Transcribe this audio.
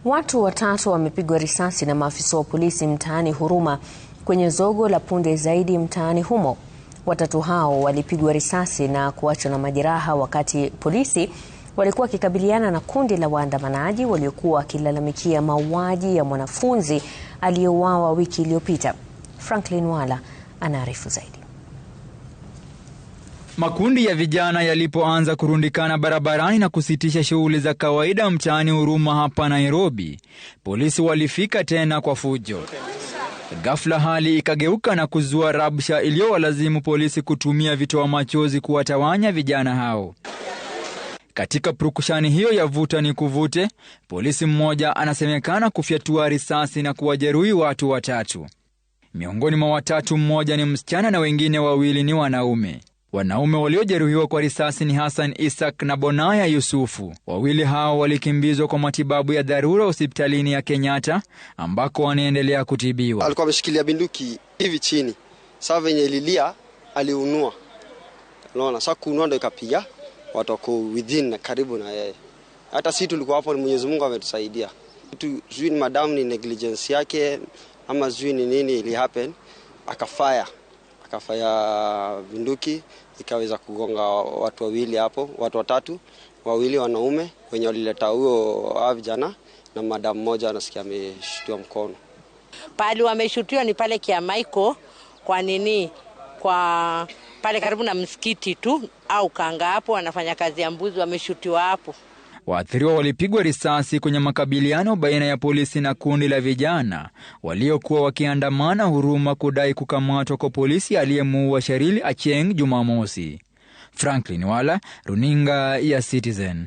Watu watatu wamepigwa risasi na maafisa wa polisi mtaani Huruma kwenye zogo la punde zaidi mtaani humo. Watatu hao walipigwa risasi na kuachwa na majeraha wakati polisi walikuwa wakikabiliana na kundi la waandamanaji waliokuwa wakilalamikia mauaji ya mwanafunzi aliyeuawa wiki iliyopita. Franklin Wala anaarifu zaidi. Makundi ya vijana yalipoanza kurundikana barabarani na kusitisha shughuli za kawaida mtaani Huruma hapa Nairobi, polisi walifika tena kwa fujo. Ghafla hali ikageuka na kuzua rabsha iliyowalazimu polisi kutumia vitoa machozi kuwatawanya vijana hao. Katika purukushani hiyo ya vuta ni kuvute, polisi mmoja anasemekana kufyatua risasi na kuwajeruhi watu watatu. Miongoni mwa watatu, mmoja ni msichana na wengine wawili ni wanaume. Wanaume waliojeruhiwa kwa risasi ni Hassan Isaac na Bonaya Yusufu. Wawili hao walikimbizwa kwa matibabu ya dharura hospitalini ya Kenyatta ambako wanaendelea kutibiwa. Alikuwa ameshikilia bunduki hivi chini. Sasa venye ililia aliunua. Unaona, sasa kuunua ndio ikapiga watu wako within karibu na yeye. Hata sisi tulikuwa hapo, ni Mwenyezi Mungu ametusaidia. Sijui ni madam ni negligence yake ama sijui ni nini ili happen, akafire bunduki ikaweza kugonga watu wawili hapo, watu watatu, wawili wanaume wenye walileta huyo vijana na madam mmoja anasikia ameshutiwa mkono. Pale wameshutiwa ni pale Kiamaiko kwa pale karibu na msikiti tu au kanga hapo wanafanya kazi ya mbuzi, wameshutiwa hapo. Waathiriwa walipigwa risasi kwenye makabiliano baina ya polisi na kundi la vijana waliokuwa wakiandamana Huruma kudai kukamatwa kwa polisi aliyemuua Sherili Achieng Jumamosi. Franklin Wala, runinga ya Citizen.